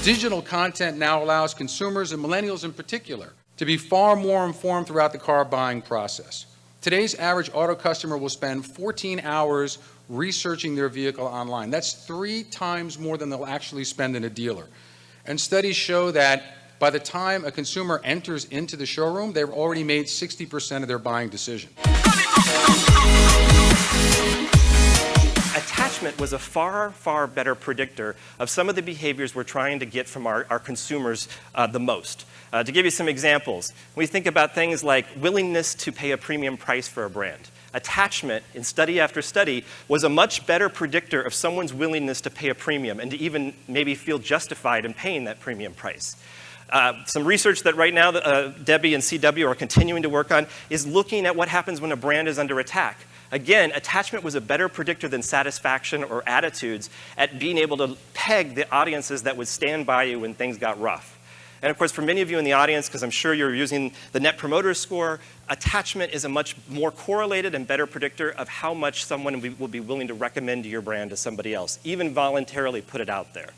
Digital content now allows consumers, and millennials in particular, to be far more informed throughout the car buying process. Today's average auto customer will spend 14 hours researching their vehicle online. That's 3 times more than they'll actually spend in a dealer. And studies show that by the time a consumer enters into the showroom, they've already made 60% of their buying decision. Attachment was a far, far better predictor of some of the behaviors we're trying to get from our consumers the most. To give you some examples, we think about things like willingness to pay a premium price for a brand. Attachment, in study after study, was a much better predictor of someone's willingness to pay a premium and to even maybe feel justified in paying that premium price. Some research that right now Debbie and CW are continuing to work on is looking at what happens when a brand is under attack. Again, attachment was a better predictor than satisfaction or attitudes at being able to peg the audiences that would stand by you when things got rough. And of course, for many of you in the audience, because I'm sure you're using the Net Promoter Score, attachment is a much more correlated and better predictor of how much someone will be willing to recommend your brand to somebody else, even voluntarily put it out there.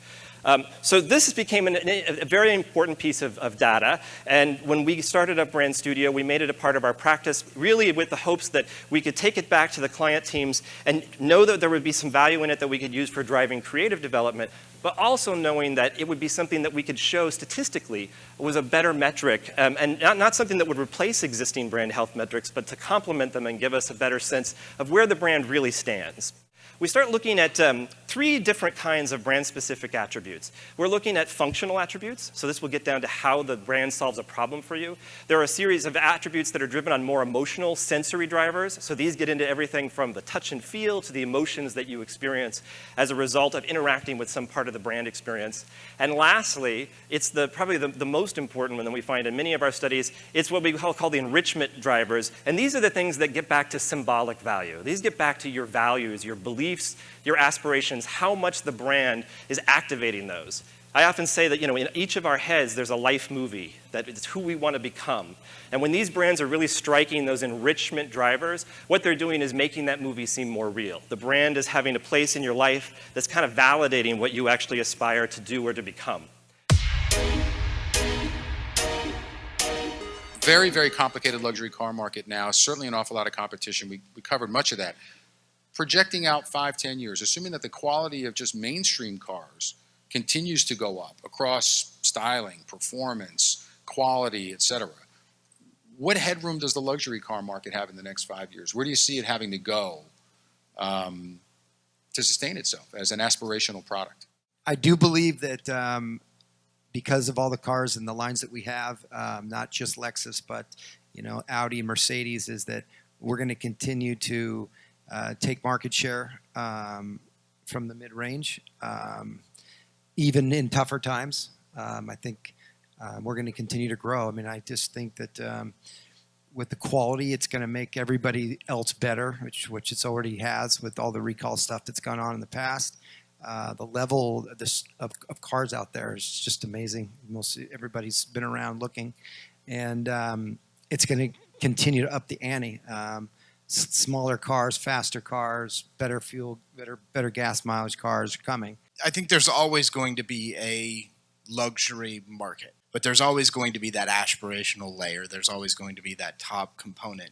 So this became a very important piece of data, and when we started up Brand Studio, we made it a part of our practice, really with the hopes that we could take it back to the client teams and know that there would be some value in it that we could use for driving creative development, but also knowing that it would be something that we could show statistically was a better metric, and not something that would replace existing brand health metrics, but to complement them and give us a better sense of where the brand really stands. We start looking at 3 different kinds of brand-specific attributes. We're looking at functional attributes, so this will get down to how the brand solves a problem for you. There are a series of attributes that are driven on more emotional, sensory drivers, so these get into everything from the touch and feel to the emotions that you experience as a result of interacting with some part of the brand experience. And lastly, it's probably the most important one that we find in many of our studies. It's what we call the enrichment drivers, and these are the things that get back to symbolic value. These get back to your values, your beliefs, your aspirations, how much the brand is activating those. I often say that, in each of our heads, there's a life movie, that it's who we want to become. And when these brands are really striking those enrichment drivers, what they're doing is making that movie seem more real. The brand is having a place in your life that's kind of validating what you actually aspire to do or to become. Very, very complicated luxury car market now, certainly an awful lot of competition. We covered much of that. Projecting out 5-10 years, assuming that the quality of just mainstream cars continues to go up across styling, performance, quality, etc. What headroom does the luxury car market have in the next 5 years? Where do you see it having to go to sustain itself as an aspirational product? I do believe that because of all the cars and the lines that we have, not just Lexus, but Audi and Mercedes, is that we're going to continue to take market share from the mid-range, even in tougher times. I think we're going to continue to grow. I mean, I just think that with the quality, it's going to make everybody else better, which it already has with all the recall stuff that's gone on in the past. The level of cars out there is just amazing. Everybody's been around looking, and it's going to continue to up the ante. Smaller cars, faster cars, better fuel, better gas mileage cars are coming. I think there's always going to be a luxury market, but there's always going to be that aspirational layer. There's always going to be that top component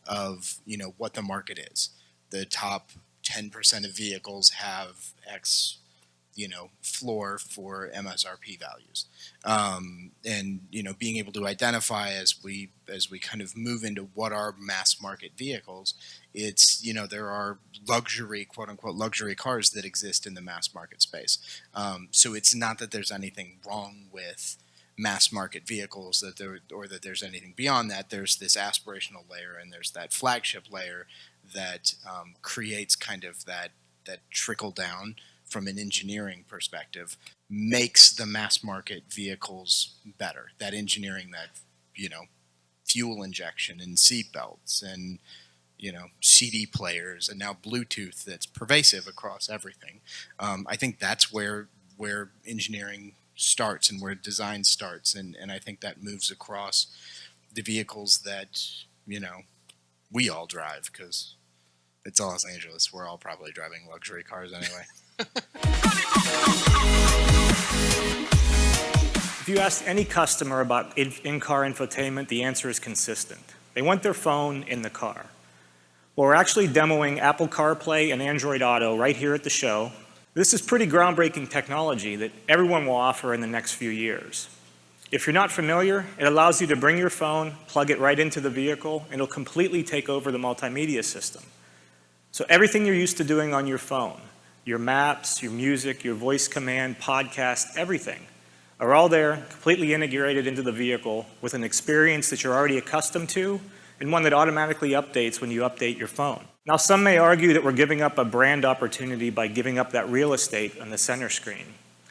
of what the market is. The top 10% of vehicles have X floor for MSRP values, and being able to identify as we kind of move into what are mass market vehicles, it's there are luxury, quote unquote luxury cars that exist in the mass market space. So it's not that there's anything wrong with mass market vehicles that there's anything beyond that. There's this aspirational layer and there's that flagship layer that creates kind of that trickle down from an engineering perspective, makes the mass market vehicles better. That engineering, that fuel injection and seat belts and CD players and now Bluetooth that's pervasive across everything. I think that's where engineering starts and where design starts, and I think that moves across the vehicles that we all drive, because it's Los Angeles. We're all probably driving luxury cars anyway. If you ask any customer about in-car infotainment, the answer is consistent. They want their phone in the car. Well, we're actually demoing Apple CarPlay and Android Auto right here at the show. This is pretty groundbreaking technology that everyone will offer in the next few years. If you're not familiar, it allows you to bring your phone, plug it right into the vehicle, and it'll completely take over the multimedia system. So everything you're used to doing on your phone, your maps, your music, your voice command, podcast, everything, are all there, completely integrated into the vehicle with an experience that you're already accustomed to and one that automatically updates when you update your phone. Now, some may argue that we're giving up a brand opportunity by giving up that real estate on the center screen.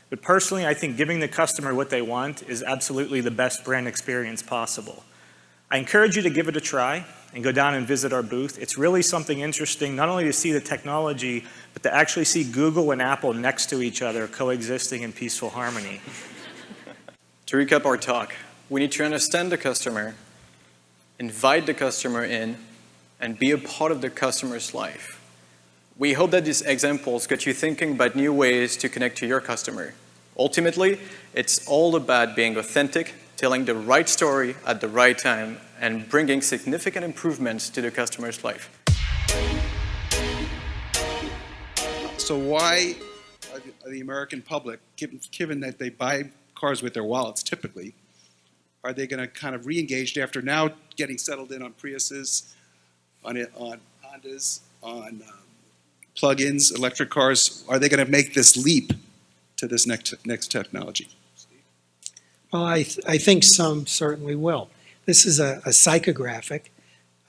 But personally, I think giving the customer what they want is absolutely the best brand experience possible. I encourage you to give it a try and go down and visit our booth. It's really something interesting, not only to see the technology, but to actually see Google and Apple next to each other coexisting in peaceful harmony. To recap our talk, we need to understand the customer, invite the customer in, and be a part of the customer's life. We hope that these examples get you thinking about new ways to connect to your customer. Ultimately, it's all about being authentic, telling the right story at the right time, and bringing significant improvements to the customer's life. So why are the American public, given that they buy cars with their wallets typically, are they going to kind of re-engage after now getting settled in on Priuses, on Hondas, on plug-ins, electric cars? Are they going to make this leap to this next technology? Well, I think some certainly will. This is a psychographic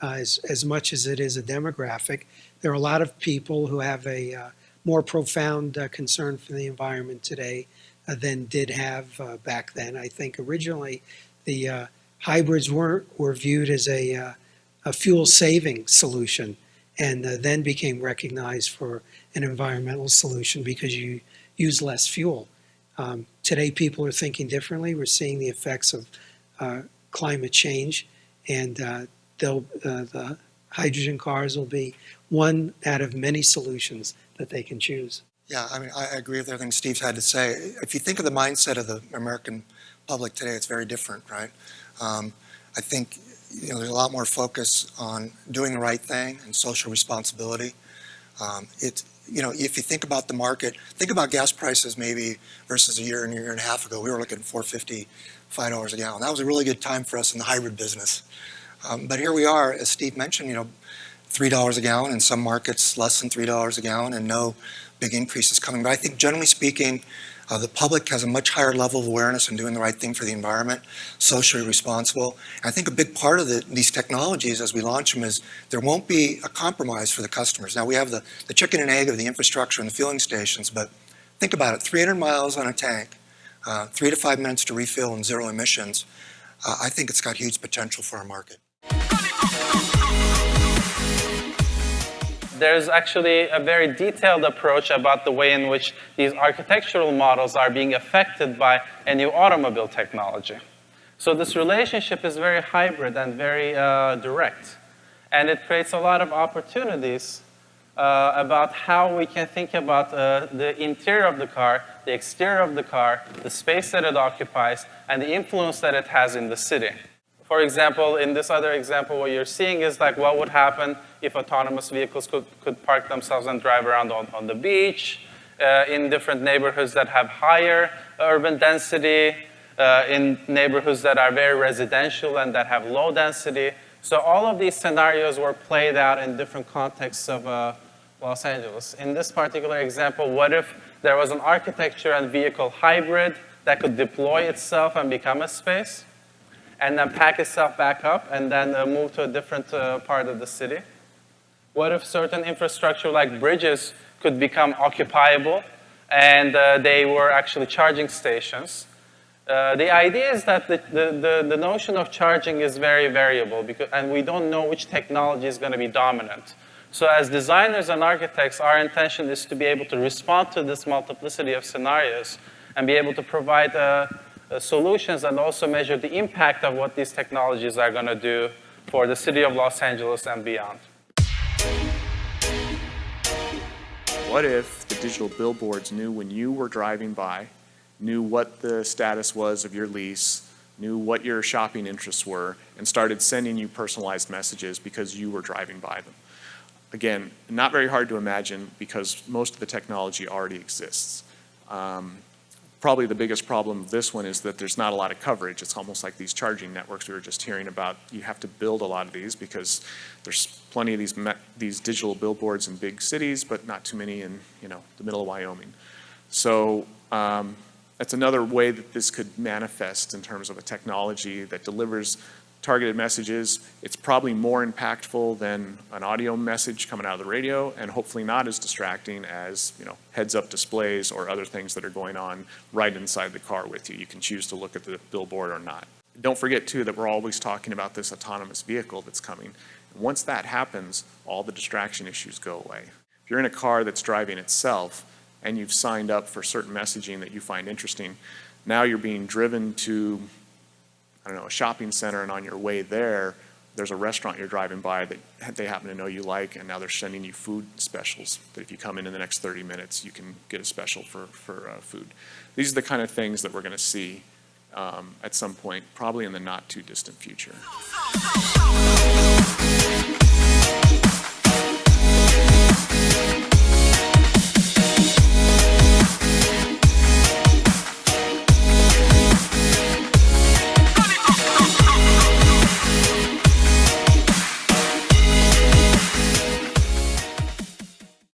as much as it is a demographic. There are a lot of people who have a more profound concern for the environment today than did have back then. I think originally the hybrids were viewed as a fuel-saving solution and then became recognized for an environmental solution because you use less fuel. Today, people are thinking differently. We're seeing the effects of climate change, and the hydrogen cars will be one out of many solutions that they can choose. Yeah, I mean, I agree with everything Steve's had to say. If you think of the mindset of the American public today, it's very different, right? I think there's a lot more focus on doing the right thing and social responsibility. If you think about the market, think about gas prices maybe versus a year and a half ago. We were looking at $4.50, $5 a gallon. That was a really good time for us in the hybrid business. But here we are, as Steve mentioned, $3 a gallon, in some markets less than $3 a gallon, and no big increases coming. But I think generally speaking, the public has a much higher level of awareness in doing the right thing for the environment, socially responsible. And I think a big part of these technologies as we launch them is there won't be a compromise for the customers. Now we have the chicken and egg of the infrastructure and the fueling stations, but think about it, 300 miles on a tank, 3 to 5 minutes to refill and zero emissions. I think it's got huge potential for our market. There's actually a very detailed approach about the way in which these architectural models are being affected by a new automobile technology. So this relationship is very hybrid and very direct. And it creates a lot of opportunities about how we can think about the interior of the car, the exterior of the car, the space that it occupies, and the influence that it has in the city. For example, in this other example, what you're seeing is like what would happen if autonomous vehicles could park themselves and drive around on the beach, in different neighborhoods that have higher urban density, in neighborhoods that are very residential and that have low density. So all of these scenarios were played out in different contexts of Los Angeles. In this particular example, what if there was an architecture and vehicle hybrid that could deploy itself and become a space, and then pack itself back up, and then move to a different part of the city? What if certain infrastructure like bridges could become occupiable, and they were actually charging stations? The idea is that the notion of charging is very variable, and we don't know which technology is going to be dominant. So as designers and architects, our intention is to be able to respond to this multiplicity of scenarios and be able to provide solutions and also measure the impact of what these technologies are going to do for the city of Los Angeles and beyond. What if the digital billboards knew when you were driving by knew what the status was of your lease, knew what your shopping interests were, and started sending you personalized messages because you were driving by them. Again, not very hard to imagine because most of the technology already exists. Probably the biggest problem of this one is that there's not a lot of coverage. It's almost like these charging networks we were just hearing about. You have to build a lot of these because there's plenty of these digital billboards in big cities, but not too many in the middle of Wyoming. So that's another way that this could manifest in terms of a technology that delivers targeted messages. It's probably more impactful than an audio message coming out of the radio, and hopefully not as distracting as heads-up displays or other things that are going on right inside the car with you. You can choose to look at the billboard or not. Don't forget too that we're always talking about this autonomous vehicle that's coming. And once that happens, all the distraction issues go away. If you're in a car that's driving itself and you've signed up for certain messaging that you find interesting, now you're being driven to a shopping center, and on your way there's a restaurant you're driving by that they happen to know you like, and now they're sending you food specials that if you come in the next 30 minutes, you can get a special for food. These are the kind of things that we're going to see at some point, probably in the not too distant future.